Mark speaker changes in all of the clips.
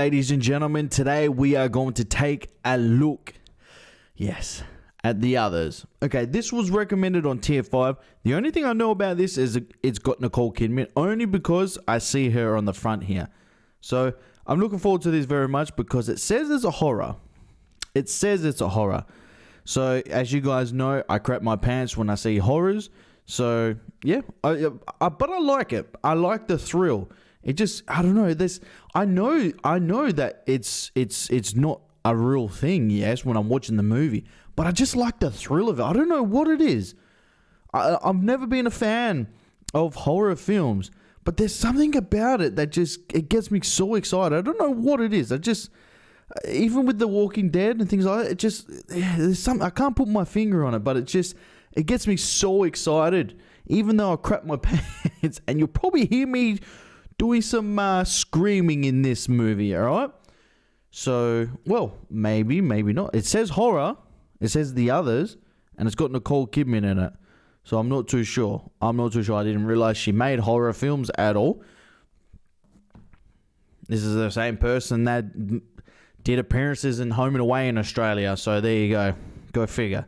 Speaker 1: ladies and gentlemen, today we are going to take a look, yes, at The Others. Okay, this was recommended on tier 5. The only thing I know about this is it's got Nicole Kidman, only because I see her on the front here. So I'm looking forward to this very much because it says it's a horror. It says it's a horror. So as you guys know, I crap my pants when I see horrors. So yeah, but I like it. I like the thrill. It just, I don't know, this, I know that it's not a real thing, yes, when I'm watching the movie, but I just like the thrill of it. I don't know what it is. I've never been a fan of horror films, but there's something about it that just, it gets me so excited. I don't know what it is. I just, even with The Walking Dead and things like that, it just, there's something, I can't put my finger on it, but it gets me so excited, even though I crap my pants, and you'll probably hear me doing some screaming in this movie, alright? So, well, maybe not. It says horror, it says The Others, and it's got Nicole Kidman in it. So I'm not too sure. I didn't realize she made horror films at all. This is the same person that did appearances in Home and Away in Australia. So there you go. Go figure.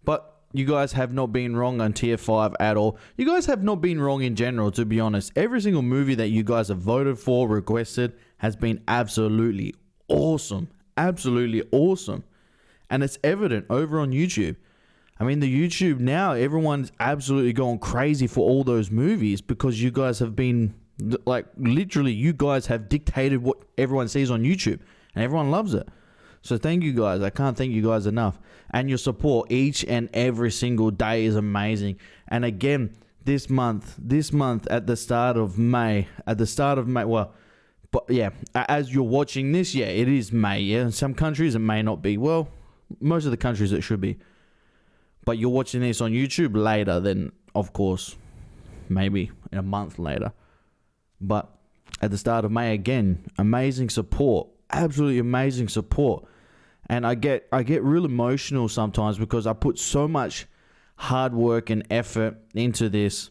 Speaker 1: But you guys have not been wrong on tier 5 at all. You guys have not been wrong in general, to be honest. Every single movie that you guys have voted for, requested, has been absolutely awesome. Absolutely awesome. And it's evident over on YouTube. I mean, the YouTube now, everyone's absolutely going crazy for all those movies because you guys have been, like, literally, you guys have dictated what everyone sees on YouTube. And everyone loves it. So thank you guys. I can't thank you guys enough. And your support each and every single day is amazing. And again, this month at the start of May, well, but yeah, as you're watching this, yeah, it is May. Yeah, in some countries it may not be. Well, most of the countries it should be. But you're watching this on YouTube later than, of course, maybe in a month later. But at the start of May, again, amazing support. Absolutely amazing support. And I get real emotional sometimes because I put so much hard work and effort into this,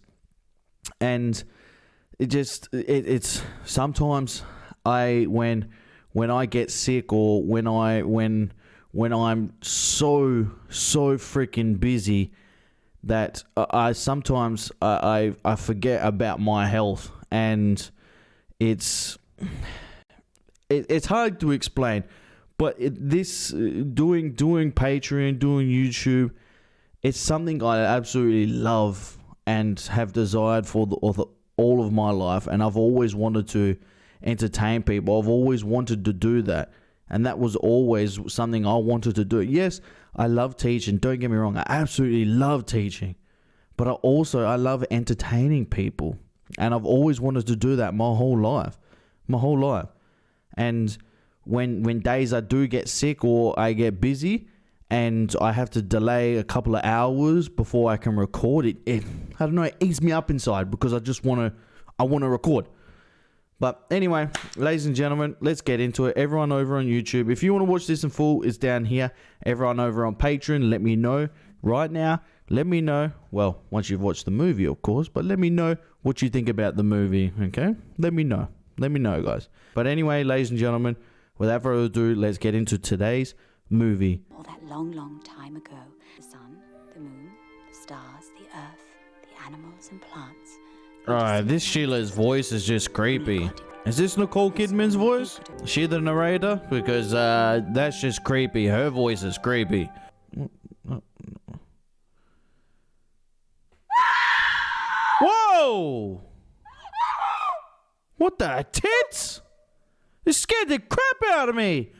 Speaker 1: and it's sometimes when I get sick or when I'm so freaking busy that I sometimes I forget about my health, and it's hard to explain. But doing Patreon, doing YouTube, it's something I absolutely love and have desired for all of my life. And I've always wanted to entertain people. I've always wanted to do that. And that was always something I wanted to do. Yes, I love teaching. Don't get me wrong. I absolutely love teaching. But I love entertaining people. And I've always wanted to do that my whole life. And when days I do get sick or I get busy and I have to delay a couple of hours before I can record it, I don't know, it eats me up inside because I want to record. But anyway, ladies and gentlemen, let's get into it. Everyone over on YouTube, if you want to watch this in full, it's down here. Everyone over on Patreon, let me know right now. Let me know, well, once you've watched the movie, of course, but let me know what you think about the movie, okay? Let me know, guys. But anyway, ladies and gentlemen, without further ado, let's get into today's movie.
Speaker 2: All that long, long time ago, the sun, the moon, the stars, the earth, the animals and plants.
Speaker 1: Alright, this Sheila's voice is just creepy. Is this Nicole Kidman's voice? Is she the narrator? Because that's just creepy. Her voice is creepy. Whoa! What the tits? It scared the crap out of me.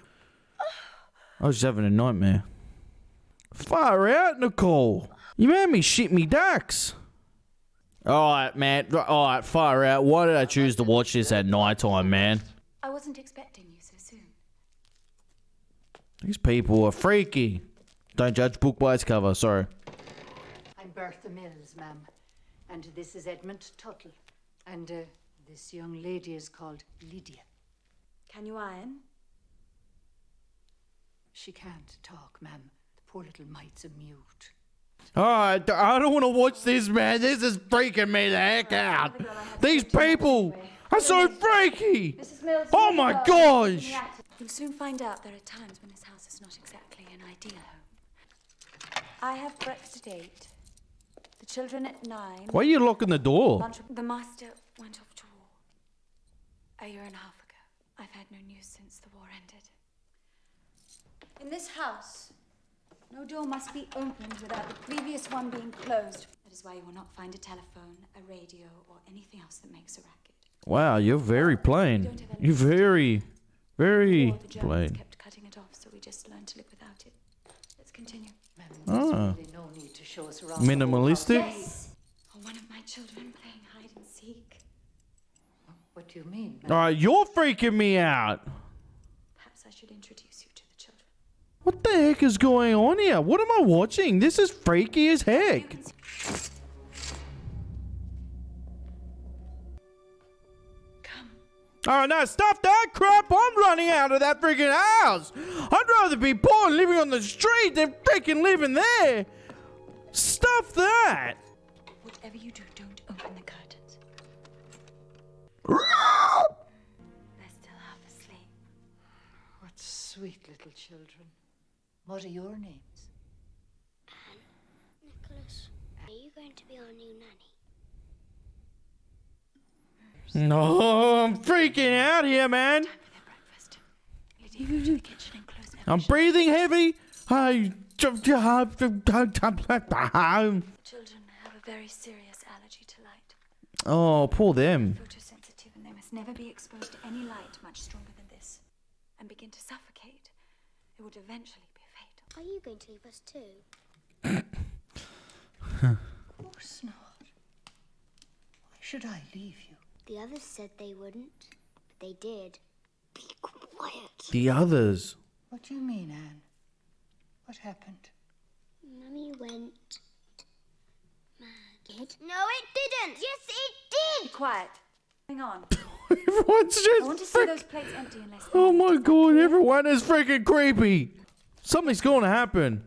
Speaker 1: I was just having a nightmare. Far out, Nicole. You made me shit me ducks. Alright, man. Alright, far out. Why did I choose to watch this at night time, man?
Speaker 2: I wasn't expecting you so soon.
Speaker 1: These people are freaky. Don't judge book by its cover, sorry.
Speaker 3: I'm Bertha Mills, ma'am. And this is Edmund Tuttle. And this young lady is called Lydia.
Speaker 2: Can you iron?
Speaker 3: She can't talk, ma'am. The poor little mite's a mute.
Speaker 1: Alright, I don't want to watch this, man. This is freaking me the heck out. These people That's so freaky!
Speaker 3: Mrs. Mills,
Speaker 1: Oh
Speaker 3: will
Speaker 1: my
Speaker 3: you go in
Speaker 1: gosh!
Speaker 3: the attic?
Speaker 2: You'll soon find out there are times when this house is not exactly an ideal home. I have breakfast at 8. The children at 9.
Speaker 1: Why are you locking the door?
Speaker 2: Lunch. The master went off to war. A year and a half ago. I've had no news since the war ended. In this house, no door must be opened without the previous one being closed. That is why you will not find a telephone, a radio, or anything else that makes a racket.
Speaker 1: Wow, you're very plain. You're very
Speaker 2: The Germans
Speaker 1: plain.
Speaker 2: kept cutting it off, so we just learned to live without it. Let's continue.
Speaker 3: Ma'am, there's
Speaker 1: Ah.
Speaker 3: really no need to show us around. the whole house.
Speaker 1: Minimalistic?
Speaker 2: Yes. Or one of my children playing hide and seek.
Speaker 3: What do you mean, ma'am?
Speaker 1: Alright, you're freaking me out.
Speaker 2: Perhaps I should introduce you to the children.
Speaker 1: What the heck is going on here? What am I watching? This is freaky as
Speaker 2: You
Speaker 1: heck.
Speaker 2: can see. Come.
Speaker 1: Oh no, stop that crap! I'm running out of that freaking house! I'd rather be poor and living on the street than freaking living there! Stuff that!
Speaker 2: Whatever you do, don't open the curtains.
Speaker 1: Oh
Speaker 2: They're still half asleep.
Speaker 3: What sweet little children. What are your names?
Speaker 4: Nicholas, are you going to be our new nanny?
Speaker 1: No, I'm freaking out here, man!
Speaker 2: Time for their breakfast. Lydia, go to the kitchen and close their
Speaker 1: I'm breathing heavy!
Speaker 2: Children have a very serious allergy to light.
Speaker 1: Oh, poor them.
Speaker 2: Photosensitive, and they must never be exposed to any light much stronger than this and begin to suffocate. It would eventually be fatal.
Speaker 4: Are you going to leave us too?
Speaker 3: Of course not. Why should I leave you?
Speaker 4: The others said they wouldn't, but they did. Be quiet.
Speaker 1: The others.
Speaker 3: What do you mean, Anne? What happened?
Speaker 4: Mummy went mad. No, it didn't. Yes, it
Speaker 2: Be
Speaker 4: did.
Speaker 2: quiet. Hang on.
Speaker 1: Everyone's
Speaker 2: I want to
Speaker 1: just
Speaker 2: see those plates empty in less than
Speaker 1: Oh
Speaker 2: a minute.
Speaker 1: my
Speaker 2: Is that
Speaker 1: god,
Speaker 2: clear?
Speaker 1: everyone is freaking creepy. Something's going to happen.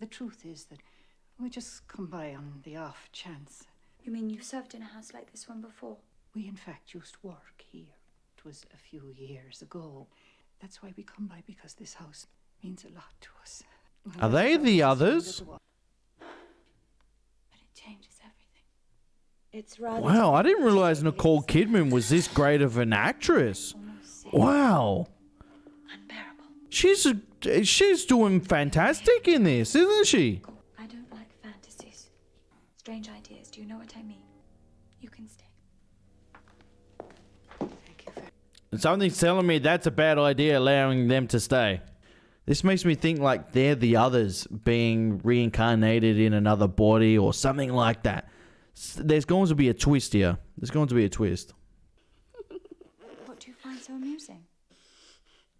Speaker 3: The truth is that we just come by on the off chance.
Speaker 2: You mean you served in a house like this one before?
Speaker 3: We, in fact, used to work here. It was a few years ago. That's why we come by, because this house means a lot to us.
Speaker 1: Are they the others?
Speaker 2: But it changes everything. It's rather
Speaker 1: Wow, I didn't realize Nicole Kidman was this great of an actress.
Speaker 2: almost sad,
Speaker 1: Wow.
Speaker 2: unbearable.
Speaker 1: She's doing fantastic in this, isn't she?
Speaker 2: I don't like fantasies. Strange ideas. Do you know what I mean? You can stay.
Speaker 3: Thank you very
Speaker 1: Something's telling me that's a bad idea, allowing them to stay. This makes me think like they're the others being reincarnated in another body or something like that. There's going to be a twist here. There's going to be a twist.
Speaker 2: What do you find so amusing?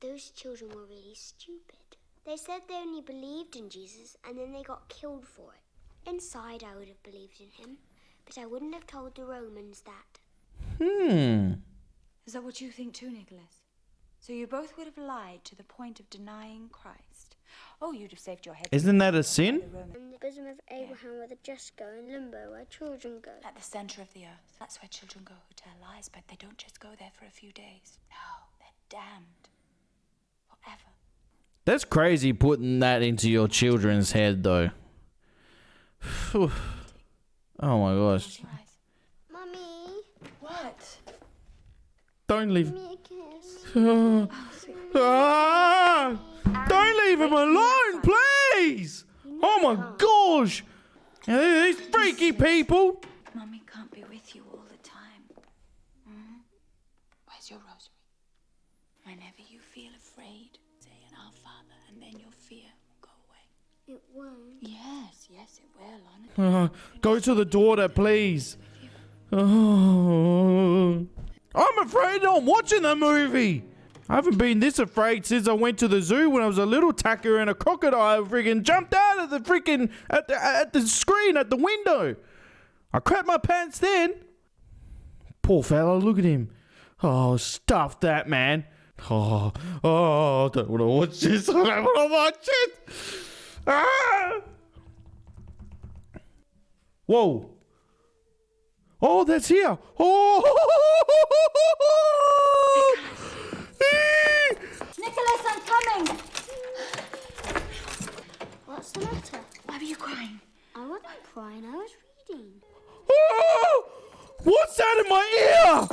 Speaker 4: Those children were really stupid. They said they only believed in Jesus and then they got killed for it. Inside, I would have believed in him, but I wouldn't have told the Romans that.
Speaker 2: Is that what you think too, Nicholas? So you both would have lied to the point of denying Christ. Oh, you'd have saved your head.
Speaker 1: Isn't that a sin?
Speaker 2: The Roman-
Speaker 4: In the bosom of Abraham where the just go, in limbo where children go.
Speaker 2: At the center of the earth. That's where children go who tell lies, but they don't just go there for a few days. No, they're damned. Forever.
Speaker 1: That's crazy putting that into your children's head, though. Oh my gosh.
Speaker 2: Close your eyes.
Speaker 4: Mummy,
Speaker 2: What?
Speaker 4: give
Speaker 1: Don't leave.
Speaker 4: me a kiss.
Speaker 1: Ah! Don't leave him alone, please! Oh my gosh! These freaky people!
Speaker 2: Mummy can't be with you all the time. Where's your rosary? Whenever you feel afraid, say an Our Father, and then your fear will go away.
Speaker 4: It won't.
Speaker 2: Yes, yes, it will, honestly.
Speaker 1: Go to the daughter, please. Oh. I'm afraid I'm watching the movie. I haven't been this afraid since I went to the zoo when I was a little tacker and a crocodile freaking jumped out of the freaking at the screen at the window. I crapped my pants then. Poor fella, look at him. Oh, stuff that, man. Oh, I don't want to watch this. I don't want to watch it. Ah! Whoa. Oh, that's here. Oh!
Speaker 2: Nicholas, I'm coming!
Speaker 4: What's the matter?
Speaker 2: Why were you crying?
Speaker 4: I wasn't crying, I was reading.
Speaker 1: Oh! What's that in my ear?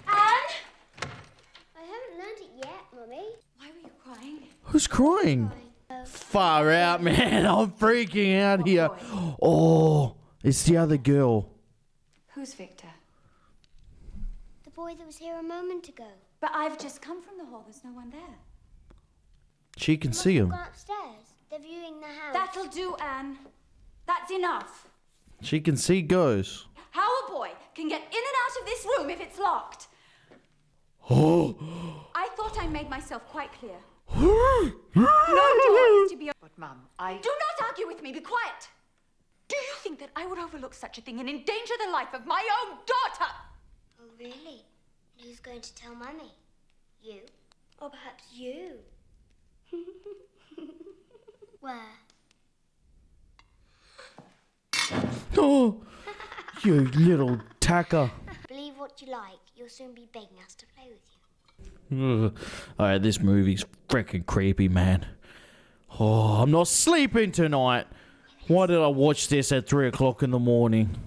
Speaker 2: Anne?
Speaker 4: I haven't learned it yet, Mummy.
Speaker 2: Why were you crying?
Speaker 1: Who's crying? Far out, man. I'm freaking out here. Oh, it's the other girl.
Speaker 2: Who's Victor?
Speaker 4: The boy that was here a moment ago.
Speaker 2: But I've just come from the hall. There's no one there.
Speaker 1: She can see him.
Speaker 4: Go upstairs. They're viewing the house.
Speaker 2: That'll do, Anne. That's enough.
Speaker 1: She can see ghosts.
Speaker 2: How a boy can get in and out of this room if it's locked.
Speaker 1: Oh.
Speaker 2: I thought I made myself quite clear. No door is to be opened.
Speaker 3: But, Mum, I...
Speaker 2: Do not argue with me. Be quiet. Do you think that I would overlook such a thing and endanger the life of my own daughter?
Speaker 4: Oh, really? Who's going to tell Mummy? You? Or perhaps you? Where?
Speaker 1: Oh, you little tacker.
Speaker 4: Believe what you like. You'll soon be begging us to play with you.
Speaker 1: Ugh. Alright, this movie's freaking creepy, man. Oh, I'm not sleeping tonight. Why did I watch this at 3 o'clock in the morning?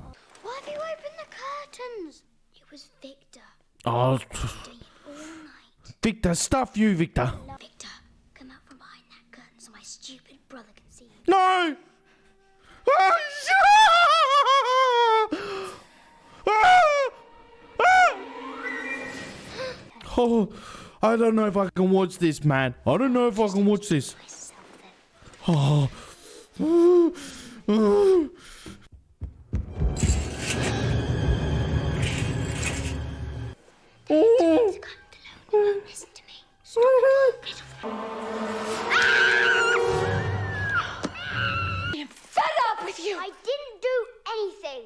Speaker 4: Why have you opened the curtains? It was Victor.
Speaker 1: Oh,
Speaker 4: Stayed all night.
Speaker 1: Victor, stuff you, Victor.
Speaker 4: Victor, come out from behind that curtain so my stupid brother can see you.
Speaker 1: No! Oh, I don't know if I can watch this, man. I don't know if I can watch this.
Speaker 4: Myself then.
Speaker 1: Oh. Oh.
Speaker 4: Listen to me.
Speaker 2: I'm fed up with you.
Speaker 4: I didn't do anything.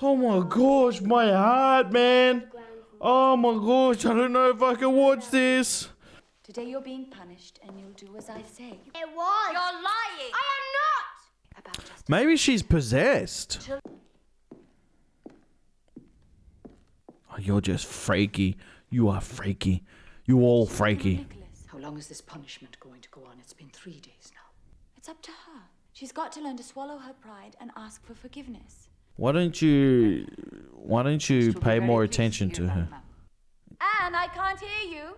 Speaker 1: Oh my gosh, my heart, man. Oh my gosh, I don't know if I can watch this.
Speaker 2: Today you're being punished and you'll do as I say.
Speaker 4: It was.
Speaker 2: You're lying.
Speaker 4: I am not.
Speaker 2: About just
Speaker 1: Maybe she's possessed. Oh, you're just freaky. You are freaky. You all freaky.
Speaker 2: Nicholas.
Speaker 3: How long is this punishment going to go on? It's been 3 days now.
Speaker 2: It's up to her. She's got to learn to swallow her pride and ask for forgiveness.
Speaker 1: Why don't you
Speaker 3: She'll be
Speaker 1: pay
Speaker 3: very
Speaker 1: more
Speaker 3: pleased to
Speaker 1: attention
Speaker 3: hear
Speaker 1: to
Speaker 3: that,
Speaker 1: her?
Speaker 3: Mum.
Speaker 2: Anne, I can't hear you.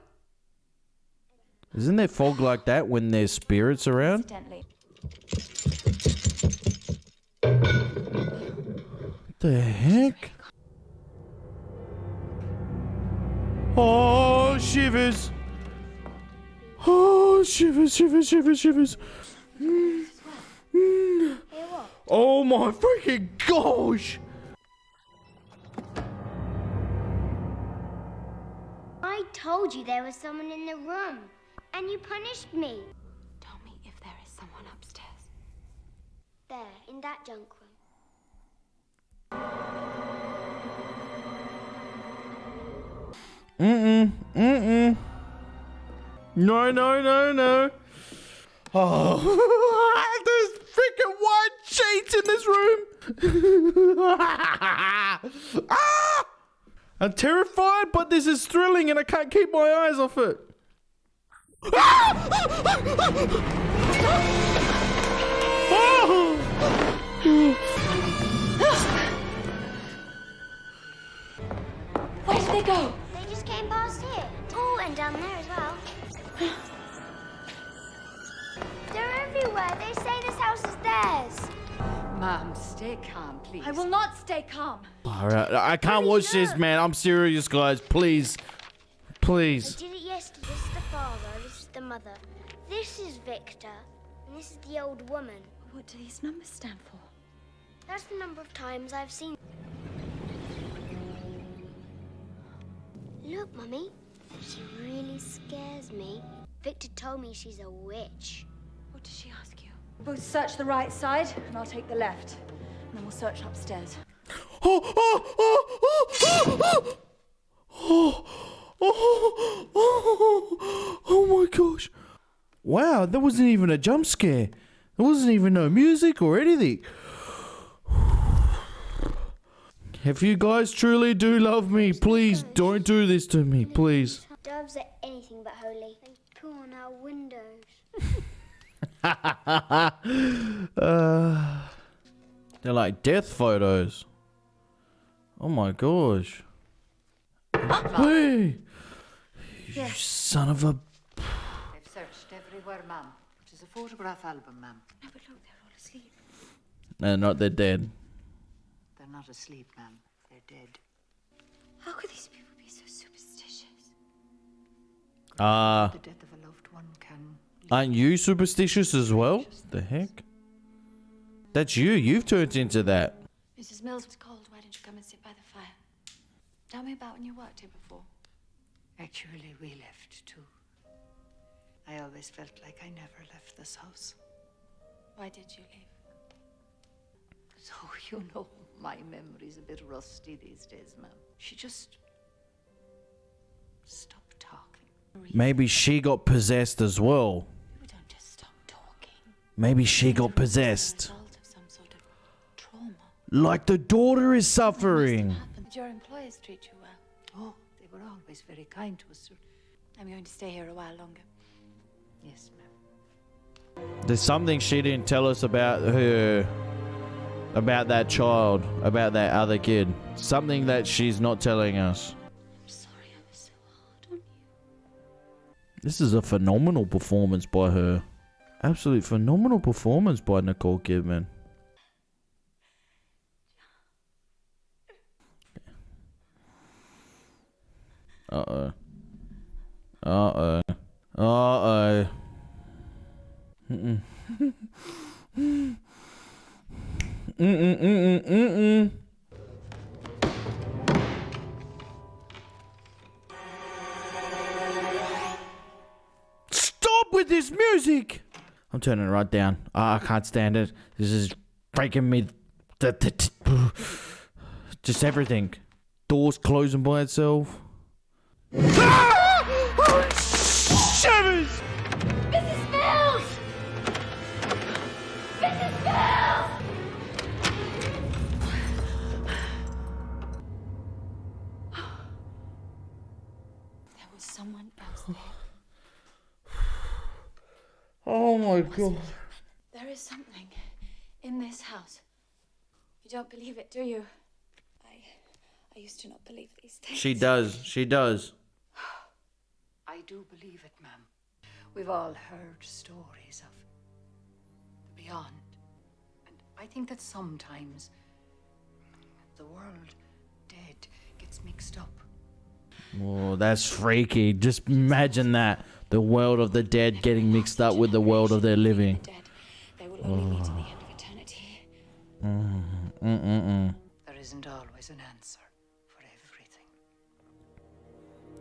Speaker 1: Isn't there fog like that when there's spirits around?
Speaker 2: Incidentally.
Speaker 1: The heck? Oh, shivers. Oh, shivers, shivers, shivers, shivers. Oh my freaking gosh.
Speaker 4: I told you there was someone in the room, and you punished me.
Speaker 2: Tell me if there is someone upstairs.
Speaker 4: There, in that junk room.
Speaker 1: No, no, no, no. Oh, there's freaking white sheets in this room. Ah! I'm terrified, but this is thrilling and I can't keep my eyes off it. Ah! Oh!
Speaker 2: Where did they go?
Speaker 4: They just came past here. Oh, and down there as well. They're everywhere. They say this house is theirs.
Speaker 3: Mum, stay calm, please.
Speaker 2: I will not stay calm.
Speaker 1: All right, I can't watch this, man. I'm serious, guys. Please. Please.
Speaker 4: They did it yesterday. This is the father. This is the mother. This is Victor. And this is the old woman.
Speaker 2: What do these numbers stand for?
Speaker 4: That's the number of times I've seen. Look, Mummy. She really scares me. Victor told me she's a witch.
Speaker 2: What did she ask you? Both search the right side, and I'll take the left. And then we'll search upstairs.
Speaker 1: Oh, oh, oh, oh, oh, oh, oh, oh, oh my gosh. Wow, that wasn't even a jump scare. There wasn't even no music or anything. If you guys truly do love me, please don't do this to me, please.
Speaker 4: Doves are anything but holy. They poo on our windows.
Speaker 1: They're like death photos. Oh my gosh. Hey! You son of a...
Speaker 3: They've searched everywhere, ma'am. It is a photograph album, ma'am.
Speaker 2: No, but look, they're all asleep.
Speaker 1: No, not they're dead.
Speaker 3: They're not asleep, ma'am. They're dead.
Speaker 2: How could these people be so superstitious?
Speaker 3: The death of a loved one can...
Speaker 1: Aren't you superstitious as well? The heck? That's you. You've turned into that.
Speaker 2: Mrs. Mills was cold. Why didn't you come and sit by the fire? Tell me about when you worked here before.
Speaker 3: Actually, we left too. I always felt like I never left this house.
Speaker 2: Why did you leave?
Speaker 3: So, you know, my memory's a bit rusty these days, ma'am. She just stopped talking.
Speaker 1: Maybe she got possessed as well.
Speaker 2: You don't just stop talking.
Speaker 1: Maybe she got
Speaker 2: As a
Speaker 1: possessed.
Speaker 2: result of some sort of trauma.
Speaker 1: Like the daughter is
Speaker 2: What must
Speaker 1: suffering.
Speaker 2: have happened? Did your employers treat you well?
Speaker 3: Oh, they were always very kind to us.
Speaker 2: I'm going to stay here a while longer.
Speaker 3: Yes, ma'am.
Speaker 1: There's something she didn't tell us about her, about that child, about that other kid. Something that she's not telling us.
Speaker 2: I'm sorry I was so hard on you.
Speaker 1: This is a phenomenal performance by her. Absolute phenomenal performance by Nicole Kidman. Uh-oh. Uh-oh. Uh-oh. Mm-mm. Mm-mm-mm-mm-mm. Stop with this music! I'm turning it right down. I can't stand it. This is breaking me. Just everything. Doors closing by itself. Ah! Shivers!
Speaker 2: Mrs. Mills! Mrs. Mills! There was someone else there.
Speaker 1: Oh my god.
Speaker 2: There is something in this house. You don't believe it, do you? I used to not believe these things.
Speaker 1: She does. She does.
Speaker 3: I do believe it, ma'am. We've all heard stories of the beyond. And I think that sometimes the world dead gets mixed up.
Speaker 1: Oh, that's freaky. Just imagine that. The world of the dead getting mixed up with the world of their living.
Speaker 2: Dead. They will only meet in the end of eternity.
Speaker 3: There isn't always an answer for everything.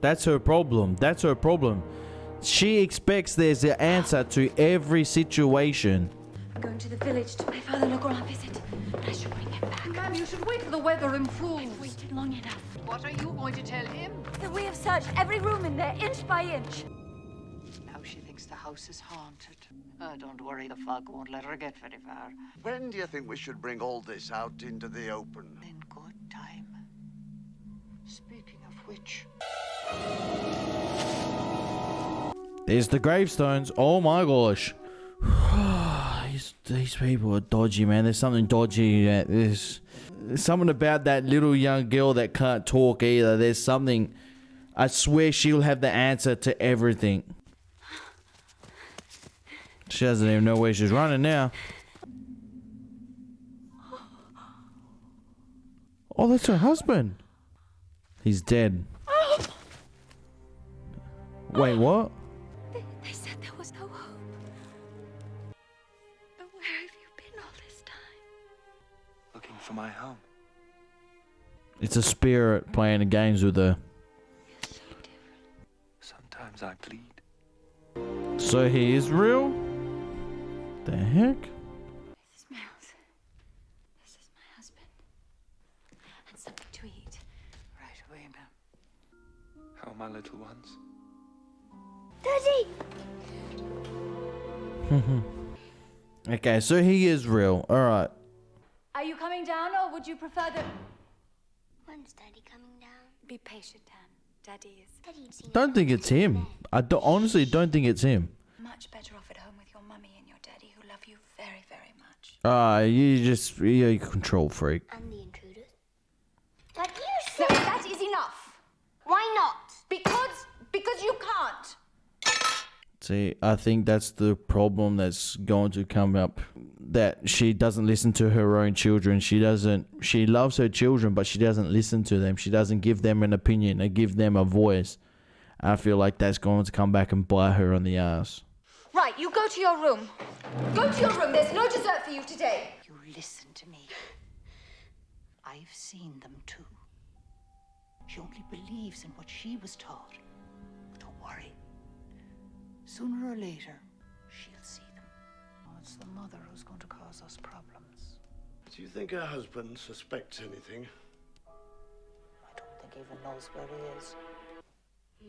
Speaker 1: That's her problem. That's her problem. She expects there's an answer to every situation.
Speaker 2: I'm going to the village to pay Father Legrand a visit. But I should bring him back.
Speaker 3: Ma'am, you should wait till the weather improves.
Speaker 2: I've waited long enough.
Speaker 3: What are you going to tell him?
Speaker 2: That we have searched every room in there, inch by inch.
Speaker 3: Now she thinks the house is haunted. Don't worry, the fog won't let her get very far.
Speaker 5: When do you think we should bring all this out into the open?
Speaker 3: In good time. Speaking of which...
Speaker 1: There's the gravestones. Oh my gosh. These people are dodgy, man. There's something dodgy at this. There's something about that little young girl that can't talk either. There's something. I swear she'll have the answer to everything. She doesn't even know where she's running now. Oh, that's her husband. He's dead. Wait, what?
Speaker 2: They said there was no hope. But where have you been all this time?
Speaker 6: Looking for my home.
Speaker 1: It's a spirit playing games with her.
Speaker 2: You're so different.
Speaker 6: Sometimes I bleed.
Speaker 1: So he is real? The heck?
Speaker 2: Mrs. Mills. This is my husband. And something to eat.
Speaker 3: Right away, ma'am.
Speaker 6: How are my little ones?
Speaker 4: Daddy!
Speaker 1: Okay, so he is real. Alright.
Speaker 2: Are you coming down, or would you prefer that...
Speaker 4: When's Daddy coming down?
Speaker 2: Be patient, Anne. Daddy is
Speaker 4: Daddy'd seen
Speaker 1: Don't think it's him. Honestly don't think it's him.
Speaker 2: much better off at home with your mummy and your daddy who love you very, very much.
Speaker 1: You're a control freak.
Speaker 4: And the intruders. But you said...
Speaker 2: No, that is enough.
Speaker 4: Why not?
Speaker 2: Because you can't.
Speaker 1: See, I think that's the problem that's going to come up. That she doesn't listen to her own children. She loves her children, but she doesn't listen to them. She doesn't give them an opinion or give them a voice. I feel like that's going to come back and bite her on the ass.
Speaker 2: Right, you go to your room. Go to your room. There's no dessert for you today.
Speaker 3: You listen to me. I've seen them too. She only believes in what she was taught. Don't worry. Sooner or later, she'll see them. Oh, it's the mother who's going to cause us problems.
Speaker 5: Do you think her husband suspects anything?
Speaker 3: I don't think he even knows where he is.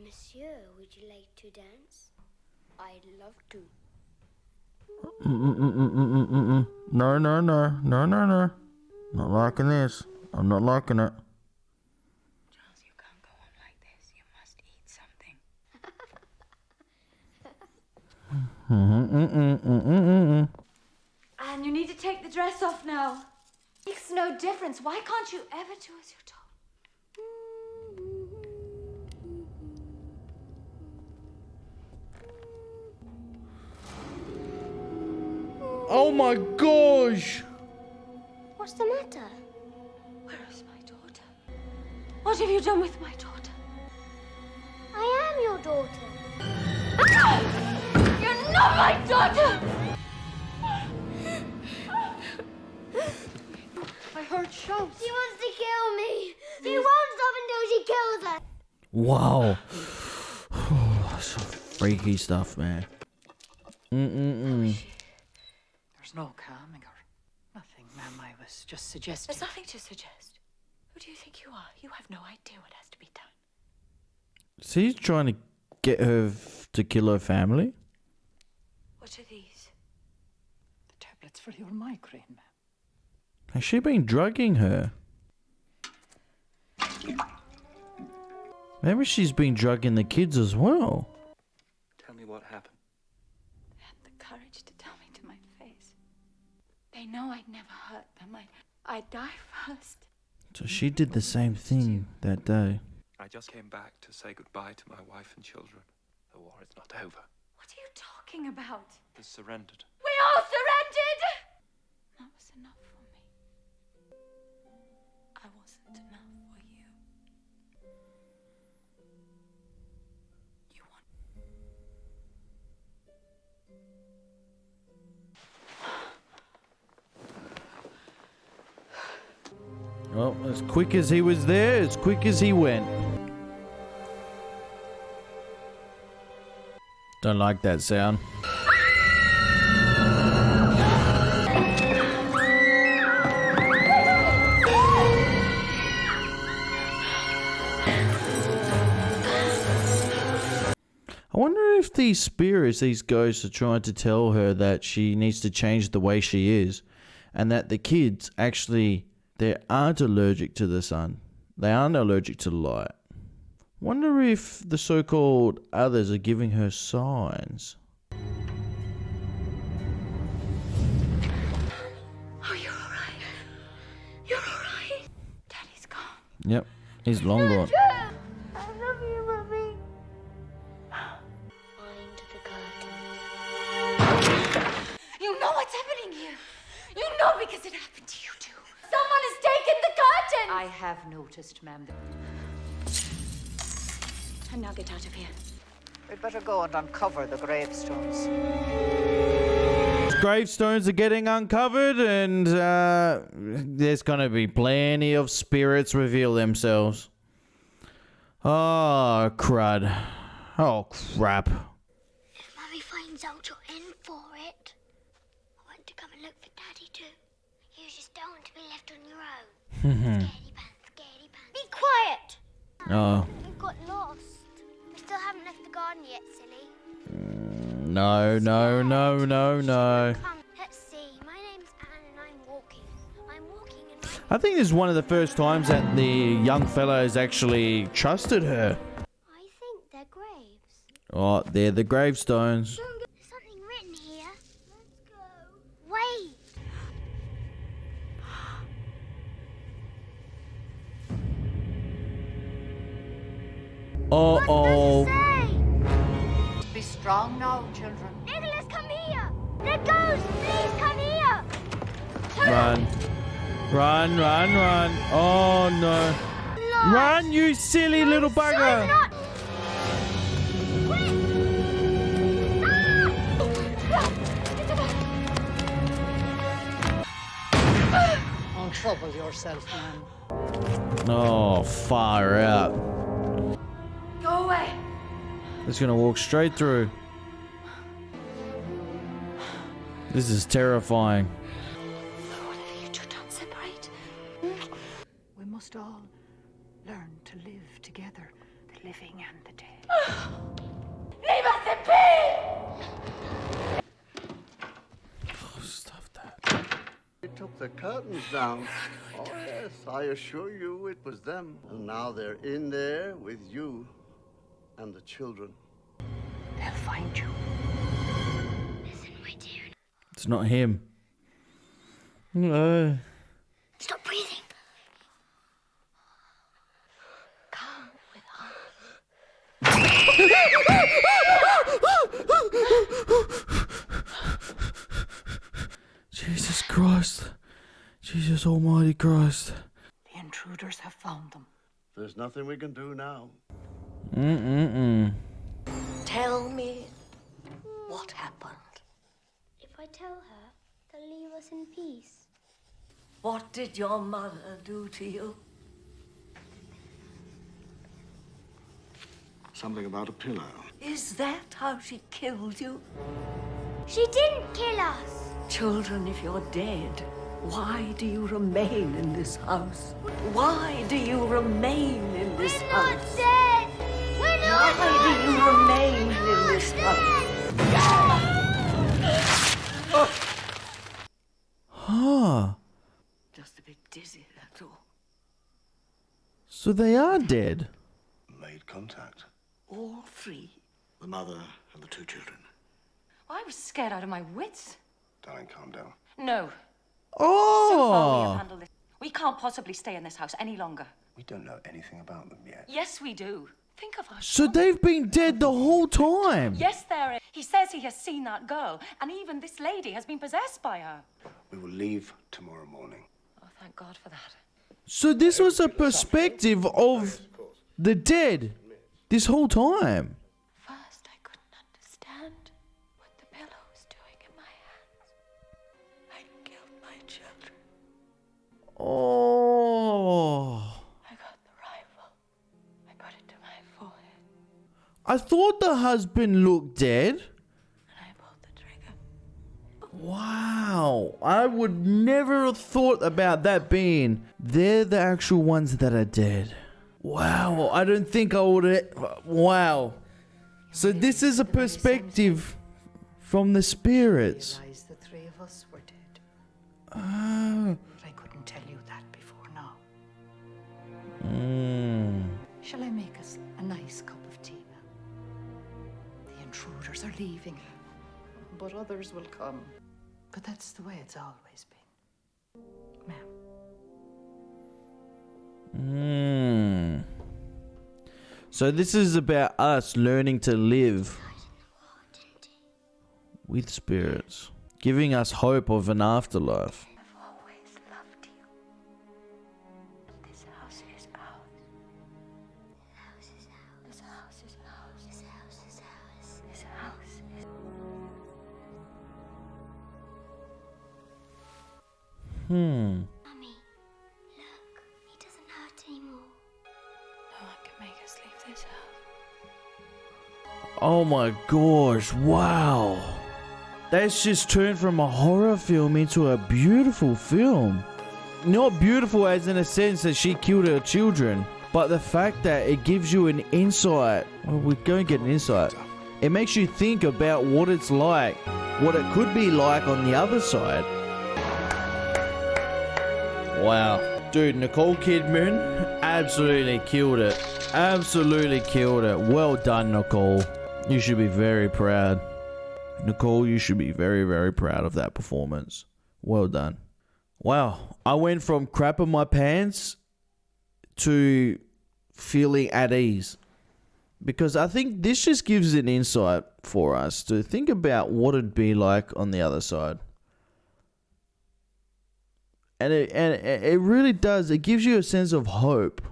Speaker 4: Monsieur, would you like to dance? I'd love to.
Speaker 1: No. Not liking this. I'm not liking it.
Speaker 2: Charles, you can't go on like this. You must eat something. And you need to take the dress off now. Makes no difference. Why can't you ever do as you're told?
Speaker 1: Oh my gosh!
Speaker 4: What's the matter?
Speaker 2: Where is my daughter? What have you done with my daughter?
Speaker 4: I am your daughter.
Speaker 2: You're not my daughter! I heard shouts.
Speaker 4: She wants to kill me. She won't stop until she kills us.
Speaker 1: Wow. That's some freaky stuff, man.
Speaker 3: There's no calming her. Nothing, ma'am. I was just suggesting.
Speaker 2: There's nothing to suggest. Who do you think you are? You have no idea what has to be done.
Speaker 1: So he's trying to get her to kill her family?
Speaker 2: What are these?
Speaker 3: The tablets for your migraine, ma'am.
Speaker 1: Has she been drugging her? Maybe she's been drugging the kids as well.
Speaker 6: Tell me what happened.
Speaker 2: They had the courage to tell me to my face. They know I'd never hurt them. I'd die first.
Speaker 1: So she did the same thing that day.
Speaker 6: I just came back to say goodbye to my wife and children. The war is not over.
Speaker 2: What are you talking about?
Speaker 6: They surrendered.
Speaker 2: We all surrendered! That was enough for me. I wasn't enough for you. You want...
Speaker 1: Well, as quick as he was there, as quick as he went. Don't like that sound. I wonder if these spirits, these ghosts, are trying to tell her that she needs to change the way she is, and that the kids actually, they aren't allergic to the sun. They aren't allergic to the light. Wonder if the so-called others are giving her signs.
Speaker 2: Oh, you're all right. You're all right. Daddy's gone.
Speaker 1: Yep, he's long gone.
Speaker 4: I love you, Mummy. Find the curtain.
Speaker 2: You know what's happening here. You know because it happened to you too. Someone has taken the curtain.
Speaker 3: I have noticed, ma'am.
Speaker 2: And now get out of here.
Speaker 3: We'd better go and uncover the gravestones.
Speaker 1: Gravestones are getting uncovered, and there's gonna be plenty of spirits reveal themselves. Oh, crud. Oh, crap.
Speaker 4: If Mummy finds out you're in for it, I want to come and look for Daddy too. You just don't want to be left on your own. Scaredy pants, scaredy pants. Be quiet!
Speaker 1: Oh,
Speaker 4: You got lost. We still haven't left the garden yet, silly.
Speaker 1: no.
Speaker 4: Come, let's see. My name's Anne and I'm walking. I'm walking in my
Speaker 1: I think this is one of the first times that the young fellows actually trusted her.
Speaker 4: I think they're graves.
Speaker 1: Oh, they're the gravestones.
Speaker 4: There's something written here. Let's go. Wait.
Speaker 1: Uh-oh.
Speaker 4: What does it say?
Speaker 3: Be strong now, children.
Speaker 4: Nicholas, come here. There goes. Please come here.
Speaker 1: Run. Run, run, run. Oh, no.
Speaker 4: No.
Speaker 1: Run, you silly little bugger.
Speaker 4: Not. Quick.
Speaker 3: Don't trouble yourself, man.
Speaker 1: Oh, far out.
Speaker 3: Go away.
Speaker 1: It's gonna walk straight through. This is terrifying.
Speaker 3: Whatever you do, don't separate. We must all learn to live together, the living and the dead.
Speaker 2: Leave us in peace!
Speaker 1: Oh, stop that.
Speaker 5: They took the curtains down. Oh, yes, I assure you it was them. And now they're in there with you and the children.
Speaker 3: They'll find you.
Speaker 4: Listen, my dear.
Speaker 1: It's not him. No.
Speaker 4: Stop breathing.
Speaker 3: Come with us.
Speaker 1: Jesus Christ. Jesus Almighty Christ.
Speaker 3: The intruders have found them.
Speaker 5: There's nothing we can do now.
Speaker 3: Tell me what happened.
Speaker 4: If I tell her, they'll leave us in peace.
Speaker 3: What did your mother do to you?
Speaker 5: Something about a pillow.
Speaker 3: Is that how she killed you?
Speaker 4: She didn't kill us.
Speaker 3: Children, if you're dead, why do you remain in this house? Why do you remain in this
Speaker 4: We're not
Speaker 3: house?
Speaker 4: dead. We're not
Speaker 3: Why do you remain in this house?
Speaker 1: Huh.
Speaker 3: Just a bit dizzy, that's all.
Speaker 1: So they are dead.
Speaker 5: Made contact.
Speaker 3: All three.
Speaker 5: The mother and the two children.
Speaker 7: I was scared out of my wits.
Speaker 5: Darling, calm down.
Speaker 7: No. So far we have
Speaker 1: Oh.
Speaker 7: handled this. We can't possibly stay in this house any longer.
Speaker 6: We don't know anything about them yet.
Speaker 7: Yes, we do. Think of us.
Speaker 1: So they've been dead the whole time.
Speaker 7: Yes, there is. He says he has seen that girl, and even this lady has been possessed by her.
Speaker 6: We will leave tomorrow morning.
Speaker 7: Oh, thank God for that.
Speaker 1: So this was a perspective of the dead this whole time.
Speaker 7: First, I couldn't understand what the pillow was doing in my hands. I killed my children.
Speaker 1: Oh.
Speaker 7: I got the rifle. I put it to my forehead,
Speaker 1: I thought the husband looked dead.
Speaker 7: and I pulled the trigger.
Speaker 1: Wow. I would never have thought about that being. They're the actual ones that are dead. Wow. I don't think I would have. Wow. So this is a perspective from the spirits.
Speaker 3: Realize the three of us were dead.
Speaker 1: Oh.
Speaker 3: But I couldn't tell you that before now.
Speaker 1: Mm.
Speaker 3: Shall I make us a nice cup of tea now? The intruders are leaving, but others will come. But that's the way it's always been. Ma'am.
Speaker 1: So this is about us learning to live with spirits, giving us hope of an afterlife.
Speaker 7: I've always loved you. This house is ours. This house is ours. This house is ours. This house is.
Speaker 4: Mummy, look. He doesn't hurt anymore.
Speaker 7: No one can make us leave this house.
Speaker 1: Oh my gosh, wow. That's just turned from a horror film into a beautiful film. Not beautiful as in a sense that she killed her children, but the fact that it gives you an insight. Well, we're going to get an insight. It makes you think about what it's like, what it could be like on the other side. Wow. Dude, Nicole Kidman absolutely killed it. Absolutely killed it. Well done, Nicole. You should be very proud. Nicole, you should be very, very proud of that performance. Well done. Wow. I went from crapping my pants to feeling at ease. Because I think this just gives an insight for us to think about what it'd be like on the other side. And it really does. It gives you a sense of hope.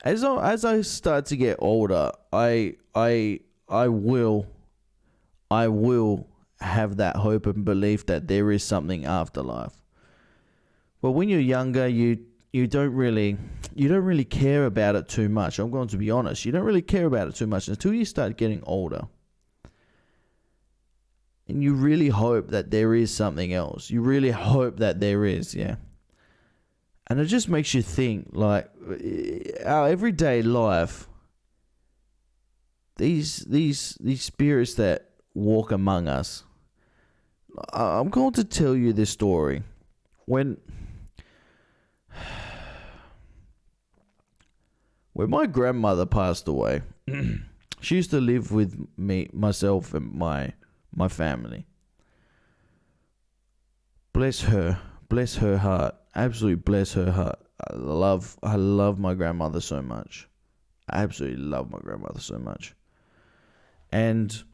Speaker 1: As I start to get older, I will have that hope and belief that there is something after life. But when you're younger, you don't really care about it too much. I'm going to be honest. You don't really care about it too much until you start getting older. And you really hope that there is something else. You really hope that there is, yeah. And it just makes you think, like, our everyday life, these spirits that walk among us. I'm going to tell you this story. When my grandmother passed away, she used to live with myself and my family. Bless her heart. Absolutely bless her heart. I love my grandmother so much. I absolutely love my grandmother so much. And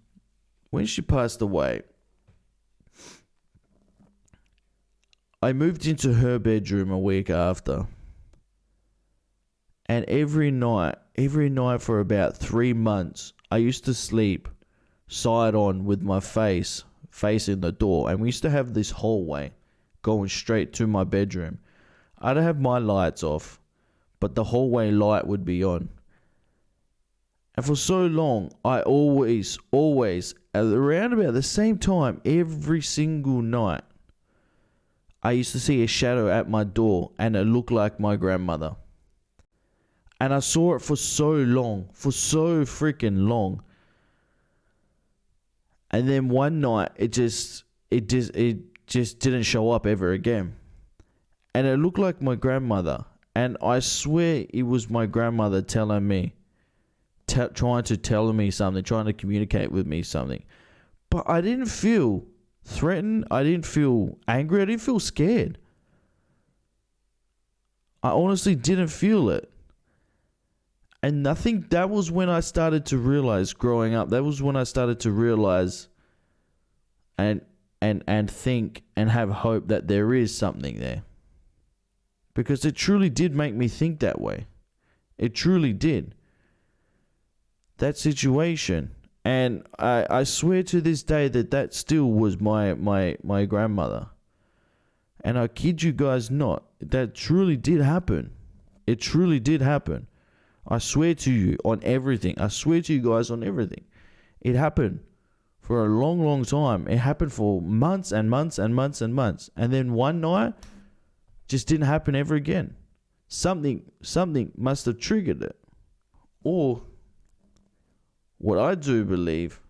Speaker 1: when she passed away, I moved into her bedroom a week after. And every night for about 3 months, I used to sleep side on with my face facing the door. And we used to have this hallway going straight to my bedroom. I'd have my lights off, but the hallway light would be on. And for so long, I always, at around about the same time, every single night, I used to see a shadow at my door, and it looked like my grandmother. And I saw it for so long, for so freaking long. And then one night, it just didn't show up ever again. And it looked like my grandmother. And I swear it was my grandmother telling me, trying to tell me something, trying to communicate with me something. But I didn't feel threatened. I didn't feel angry. I didn't feel scared. I honestly didn't feel it. And I think that was when I started to realize growing up. That was when I started to realize and think and have hope that there is something there. Because it truly did make me think that way. It truly did. That situation. And I swear to this day that still was my grandmother. And I kid you guys not. That truly did happen. It truly did happen. I swear to you on everything. I swear to you guys on everything. It happened for a long, long time. It happened for months and months and months and months. And then one night, just didn't happen ever again. Something must have triggered it. Or what I do believe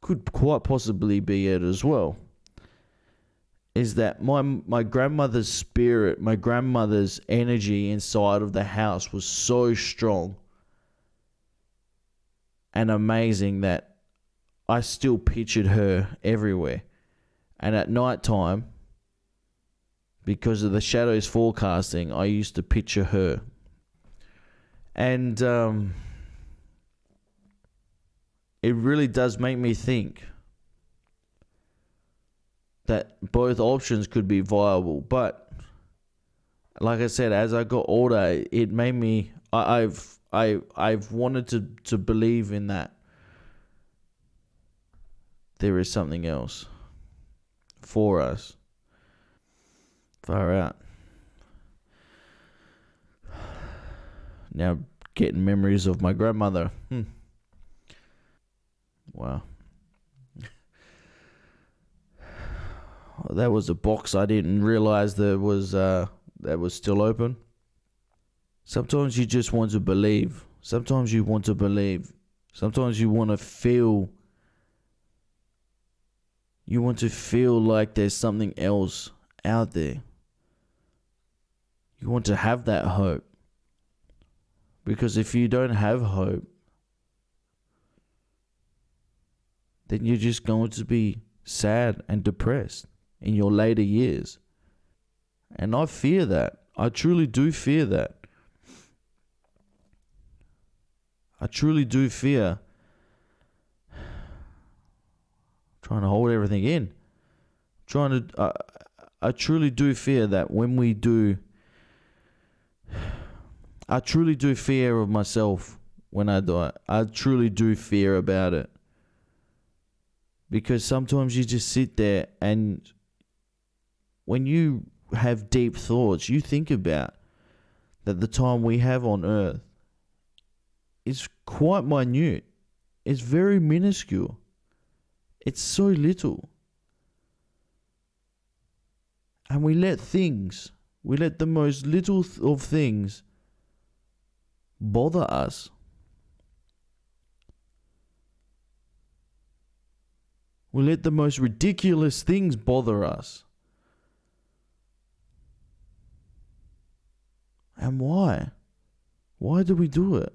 Speaker 1: could quite possibly be it as well, is that my grandmother's spirit, my grandmother's energy inside of the house was so strong and amazing that I still pictured her everywhere. And at night time, because of the shadows forecasting, I used to picture her. And it really does make me think that both options could be viable. But like I said, as I got older, it made me I've wanted to believe in that there is something else for us. Far out. Now getting memories of my grandmother. Wow. That was a box I didn't realize that was still open. Sometimes you just want to believe. Sometimes you want to believe. Sometimes you want to feel. You want to feel like there's something else out there. You want to have that hope. Because if you don't have hope, then you're just going to be sad and depressed in your later years. And I fear that. I truly do fear that. I truly do fear. Trying to hold everything in. I truly do fear that when we do, I truly do fear of myself when I die. I truly do fear about it. Because sometimes you just sit there and when you have deep thoughts, you think about that the time we have on earth is quite minute. It's very minuscule. It's so little. And we let the most little of things bother us. We let the most ridiculous things bother us. And why? Why do we do it?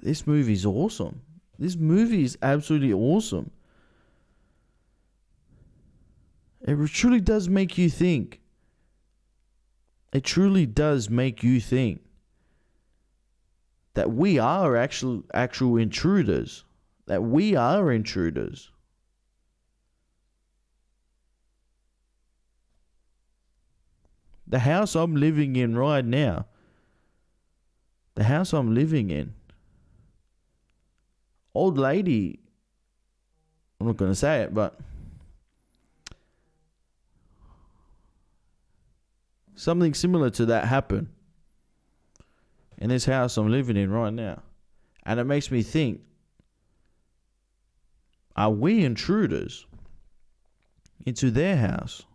Speaker 1: This movie's awesome. This movie is absolutely awesome. It truly does make you think. It truly does make you think that we are actual intruders. That we are intruders. The house I'm living in right now. The house I'm living in. Old lady, I'm not going to say it, but something similar to that happened in this house I'm living in right now. And it makes me think, are we intruders into their house?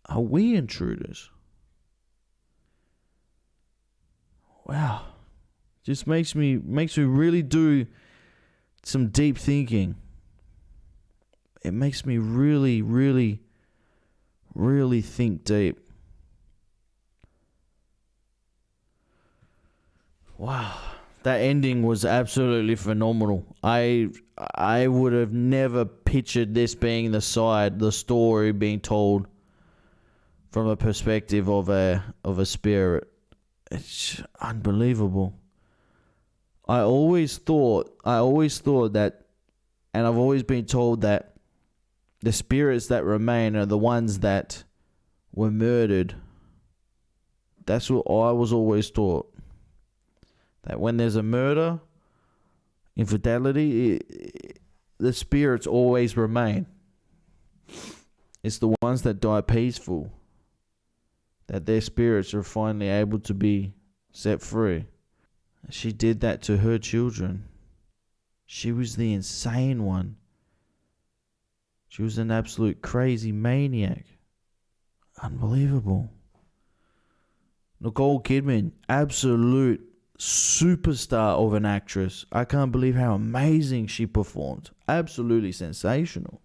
Speaker 1: Are we intruders? Wow. Just makes me really do some deep thinking. It makes me really, really, really think deep. Wow. That ending was absolutely phenomenal. I would have never pictured this being the story being told from a perspective of a spirit. It's unbelievable. I always thought that, and I've always been told that the spirits that remain are the ones that were murdered. That's what I was always taught. That when there's a murder, infidelity, the spirits always remain. It's the ones that die peaceful that their spirits are finally able to be set free. She did that to her children. She was the insane one. She was an absolute crazy maniac. Unbelievable. Nicole Kidman, absolute superstar of an actress. I can't believe how amazing she performed. Absolutely sensational.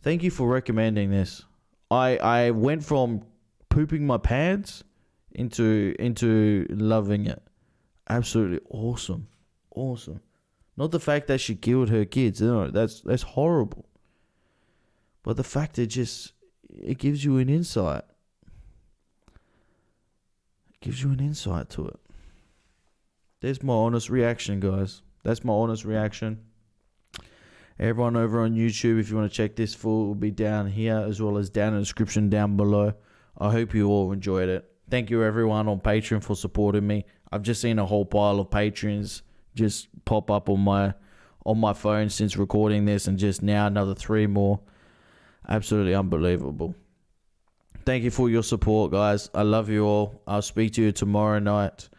Speaker 1: Thank you for recommending this. I went from pooping my pants into loving it. Absolutely awesome. Awesome. Not the fact that she killed her kids. No, that's horrible. But the fact it gives you an insight. It gives you an insight to it. There's my honest reaction, guys. That's my honest reaction. Everyone over on YouTube, if you want to check this full, it will be down here as well as down in the description down below. I hope you all enjoyed it. Thank you everyone on Patreon for supporting me. I've just seen a whole pile of patrons just pop up on my phone since recording this, and just now another 3 more. Absolutely unbelievable. Thank you for your support, guys. I love you all. I'll speak to you tomorrow night.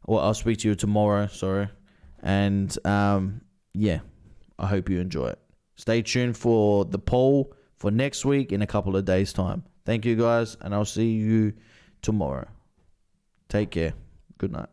Speaker 1: Well, I'll speak to you tomorrow, sorry. And yeah, I hope you enjoy it. Stay tuned for the poll for next week in a couple of days' time. Thank you, guys, and I'll see you tomorrow. Take care. Good night.